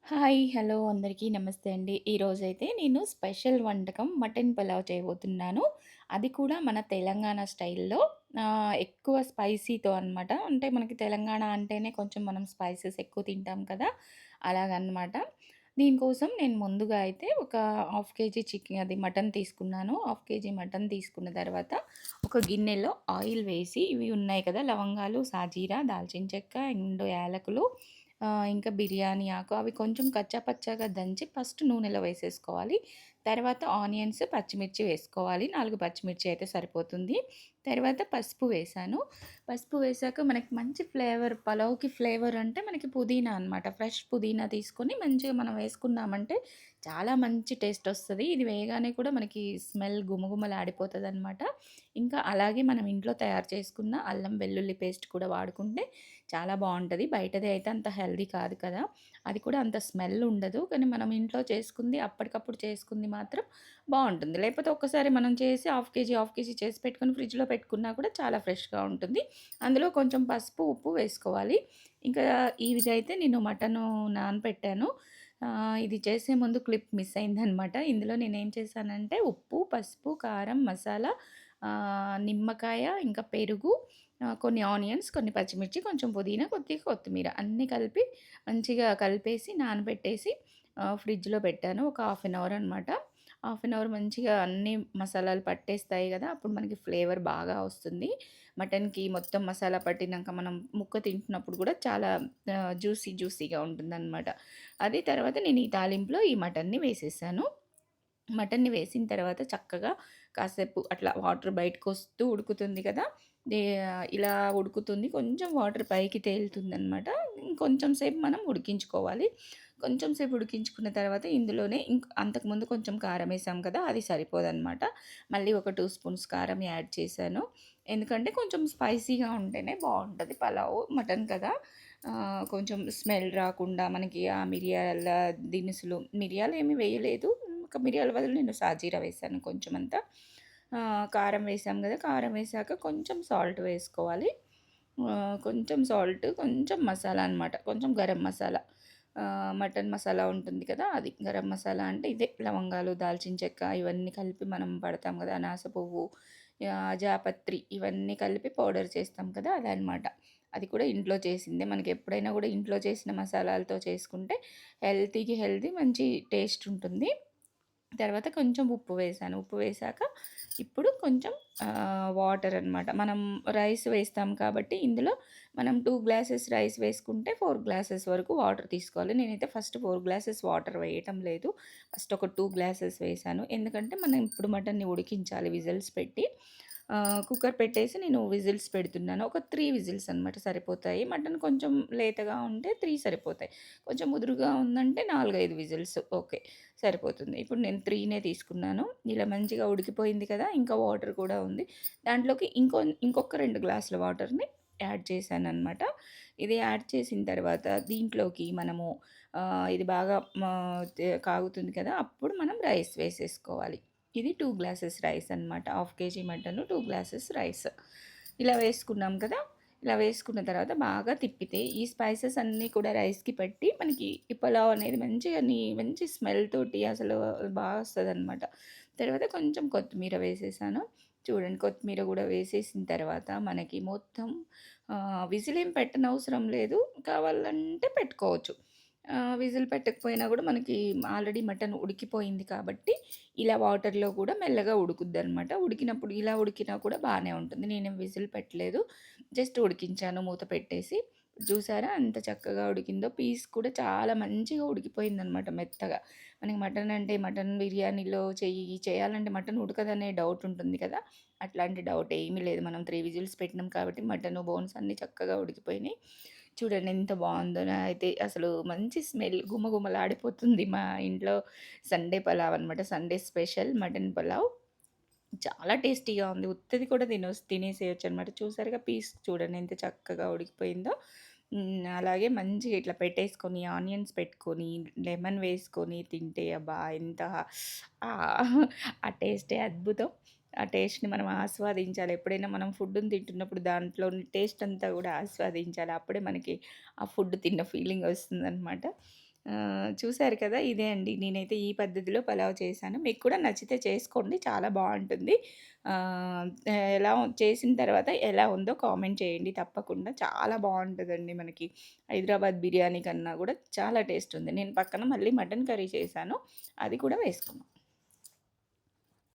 Hi! Hello! అందరికీ నమస్తే అండి. ఈరోజైతే నేను స్పెషల్ వంటకం మటన్ పలావ్ చేయబోతున్నాను. అది కూడా మన తెలంగాణ స్టైల్‌లో ఎక్కువ స్పైసీతో అనమాట. అంటే మనకి తెలంగాణ అంటేనే కొంచెం మనం స్పైసెస్ ఎక్కువ తింటాం కదా! అలాగనమాట. దీనికోసం నేను ముందుగా అయితే ఒక హాఫ్ కేజీ అది మటన్ తీసుకున్నాను. హాఫ్ కేజీ మటన్ తీసుకున్న తర్వాత ఒక గిన్నెలో ఆయిల్ వేసి ఇవి ఉన్నాయి కదా! లవంగాలు, సాజీరా, దాల్చిన చెక్క, అండ్ యాలకులు, ఇంకా బిర్యానీ ఆకు అవి కొంచెం కచ్చా పచ్చాగా దంచి ఫస్ట్ నూనెలో వేసేసుకోవాలి. తర్వాత ఆనియన్స్, పచ్చిమిర్చి వేసుకోవాలి. 4 పచ్చిమిర్చి అయితే సరిపోతుంది. తర్వాత పసుపు వేశాను. పసుపు వేశాక మనకి మంచి ఫ్లేవర్, పలావ్‌కి ఫ్లేవర్ అంటే మనకి పుదీనా అనమాట. ఫ్రెష్ పుదీనా తీసుకొని మంచిగా మనం వేసుకున్నామంటే చాలా మంచి టేస్ట్ వస్తది. ఇది వేయగానే కూడా మనకి స్మెల్ గుమగుమలాడిపోతదనమాట. ఇంకా అలాగే మనం ఇంట్లో తయారు చేసుకున్న అల్లం వెల్లుల్లి పేస్ట్ కూడా వాడుకుంటే చాలా బావుంటది. బయటది అయితే అంత హెల్తీ కాదు కదా! అది కూడా అంత స్మెల్ ఉండదు. కానీ మనం ఇంట్లో చేసుకుంది అప్పటికప్పుడు చేసుకుంది మాత్రం బావుంటుంది. లేకపోతే ఒక్కసారి మనం చేసి హాఫ్ కేజీ చేసి పెట్టుకొని ఫ్రిడ్జ్‌లో పెట్టుకున్నా కూడా చాలా ఫ్రెష్‌గా ఉంటుంది. అందులో కొంచెం పసుపు, ఉప్పు వేసుకోవాలి. ఇంకా ఇదైతే నేను మటను నానపెట్టాను. ఇది చేసే ముందు క్లిప్ మిస్ అయిందనమాట. ఇందులో నేనేం చేశానంటే ఉప్పు, పసుపు, కారం, మసాలా, నిమ్మకాయ, ఇంకా పెరుగు, కొన్ని ఆనియన్స్, కొన్ని పచ్చిమిర్చి, కొంచెం పుదీనా, కొద్దిగా కొత్తిమీర అన్నీ కలిపి మంచిగా కలిపేసి నానబెట్టేసి ఫ్రిడ్జ్‌లో పెట్టాను. ఒక హాఫ్ అన్ అవర్ అనమాట. హాఫ్ అన్ అవర్ మంచిగా అన్ని మసాలాలు పట్టేస్తాయి గదా! అప్పుడు మనకి ఫ్లేవర్ బాగా వస్తుంది. మటన్‌కి మొత్తం మసాలా పట్టినంక మనం ముక్క తింటున్నప్పుడు గూడా చాలా జ్యూసీగా ఉంటుందనమాట. అది తర్వాత నేను ఈ తాలింపులో ఈ మటన్‌ని వేసేసాను. మటన్‌ని వేసిన తర్వాత చక్కగా కాసేపు అట్లా వాటర్ బయటకొస్తూ ఉడుకుతుంది కదా! ఇలా ఉడుకుతుంది. కొంచెం వాటర్ పైకి తేలుతుందనమాట. ఇంకొంచెం సేపు మనం ఉడికించుకోవాలి. కొంచెం సేపు ఉడికించుకున్న తర్వాత ఇందులోనే అంతకుముందు కొంచెం కారం ఏసాం కదా! అది సరిపోదనమాట. మళ్ళీ ఒక 2 స్పూన్స్ కారం యాడ్ చేశాను. ఎందుకంటే కొంచెం స్పైసీగా ఉంటేనే బావుంటది పలావు. మటన్ కదా! కొంచెం స్మెల్ రాకుండా మనకి ఆ మిరియాల దినుసులు మిరియాలేమి వేయలేదు. ఒక మిరియాల బదులు నేను సాజీర వేశాను కొంచెమంతా. కారం వేసాం గదా! కారం వేసాక కొంచెం సాల్ట్ వేసుకోవాలి. కొంచెం సాల్ట్, కొంచెం మసాలా అనమాట. కొంచెం గరం మసాలా. మటన్ మసాలా ఉంటుంది కదా! అది. గరం మసాలా అంటే ఇదే లవంగాలు, దాల్చిన చెక్క ఇవన్నీ కలిపి మనం పడతాం గదా! అనాస పువ్వు, జాపత్రి ఇవన్నీ కలిపి పౌడర్ చేస్తాం కదా! అదనమాట. అది కూడా ఇంట్లో చేసిందే. మనకెప్పుడైనా గూడా ఇంట్లో చేసిన మసాలాలతో చేసుకుంటే హెల్తీకి హెల్తీ మంచి టేస్ట్ ఉంటుంది. తర్వాత కొంచెం ఉప్పు వేశాను. ఉప్పు వేశాక ఇప్పుడు కొంచెం వాటర్ అనమాట. మనం రైస్ వేస్తాం కాబట్టి ఇందులో మనం 2 గ్లాసెస్ రైస్ వేసుకుంటే 4 గ్లాసెస్ వరకు వాటర్ తీసుకోవాలి. నేనైతే ఫస్ట్ 4 గ్లాసెస్ వాటర్ వేయటం లేదు. ఫస్ట్ ఒక 2 గ్లాసెస్ వేశాను. ఎందుకంటే మనం ఇప్పుడు మటన్‌ని ఉడికించాలి విజిల్స్ పెట్టి. కుక్కర్ పెట్టేసి నేను విజిల్స్ పెడుతున్నాను. ఒక 3 విజిల్స్ అనమాట సరిపోతాయి. మటన్ కొంచెం లేతగా ఉంటే 3 సరిపోతాయి. కొంచెం ముదురుగా ఉందంటే 4, 5 విజిల్స్ ఓకే. సరిపోతుంది. ఇప్పుడు నేను 3నే తీసుకున్నాను. ఇలా మంచిగా ఉడికిపోయింది కదా! ఇంకా వాటర్ కూడా ఉంది. దాంట్లోకి ఇంకొక 2 గ్లాసుల వాటర్‌ని యాడ్ చేశాననమాట. ఇది యాడ్ చేసిన తర్వాత దీంట్లోకి మనము ఇది బాగా కాగుతుంది కదా! అప్పుడు మనం రైస్ వేసేసుకోవాలి. ఇది 2 గ్లాసెస్ రైస్ అనమాట. Half KG mutton, 2 glasses rice. ఇలా వేసుకున్నాం కదా! ఇలా వేసుకున్న తర్వాత బాగా తిప్పితే ఈ స్పైసెస్ అన్నీ కూడా రైస్‌కి పట్టి మనకి ఈ పులావ్ అనేది మంచి స్మెల్ తోటి అసలు బాగా వస్తదనమాట. తర్వాత కొంచెం కొత్తిమీర వేసేసాను. చూడండి కొత్తిమీర గూడా వేసేసిన తర్వాత మనకి మొత్తం విజిల్ ఏం పెట్టనవసరం లేదు. కావాలంటే పెట్టుకోవచ్చు. విజిల్ పెట్టకపోయినా గూడా మనకి ఆల్రెడీ మటన్ ఉడికిపోయింది కాబట్టి ఇలా వాటర్‌లో కూడా మెల్లగా ఉడుకుద్దనమాట. ఉడికినప్పుడు ఇలా ఉడికినా కూడా బానే ఉంటుంది. నేనేం విజిల్ పెట్టలేదు. జస్ట్ ఉడికించాను మూత పెట్టేసి. చూసారా ఎంత చక్కగా ఉడికిందో. పీస్ కూడా చాలా మంచిగా ఉడికిపోయిందనమాట మెత్తగా. మనకి మటన్ అంటే మటన్ బిర్యానీలో చేయాలంటే మటన్ ఉడకదనే డౌట్ ఉంటుంది కదా! అట్లాంటి డౌట్ ఏమీ లేదు. మనం 3 విజిల్స్ పెట్టినాం కాబట్టి మటను, బోన్స్ అన్నీ చక్కగా ఉడికిపోయినాయి. చూడండి ఎంత బావుందో. అయితే అసలు మంచి స్మెల్ గుమగుమలాడిపోతుంది. మా ఇంట్లో సండే పలావ్ అనమాట. Sunday special mutton pulao. చాలా టేస్టీగా ఉంది. ఉత్తది కూడా తినేసేయొచ్చనమాట. చూసారుగా పీస్ చూడండి ఎంత చక్కగా ఉడికిపోయిందో. అలాగే మంచిగా ఇట్లా పెట్టేసుకొని, ఆనియన్స్ పెట్టుకొని, లెమన్ వేసుకొని తింటే అబ్బా! ఎంత ఆ టేస్టే అద్భుతం. ఆ టేస్ట్‌ని మనం ఆస్వాదించాలి. ఎప్పుడైనా మనం ఫుడ్‌ని తింటున్నప్పుడు దాంట్లోని టేస్ట్ అంతా గూడా ఆస్వాదించాలి. అప్పుడే మనకి ఆ ఫుడ్ తిన్న ఫీలింగ్ వస్తుందనమాట. చూసారు కదా! ఇదే అండి. నేనైతే ఈ పద్ధతిలో పలావ్ చేశాను. మీకు కూడా నచ్చితే చేసుకోండి. చాలా బావుంటుంది. ఆహ్, ఎలా చేసిన తర్వాత ఎలా ఉందో కామెంట్ చేయండి తప్పకుండా. చాలా బావుంటదండి మనకి. హైదరాబాద్ బిర్యానీ కన్నా గూడా చాలా టేస్ట్ ఉంది. నేను పక్కన మళ్ళీ మటన్ కర్రీ చేశాను. అది కూడా వేసుకున్నాం.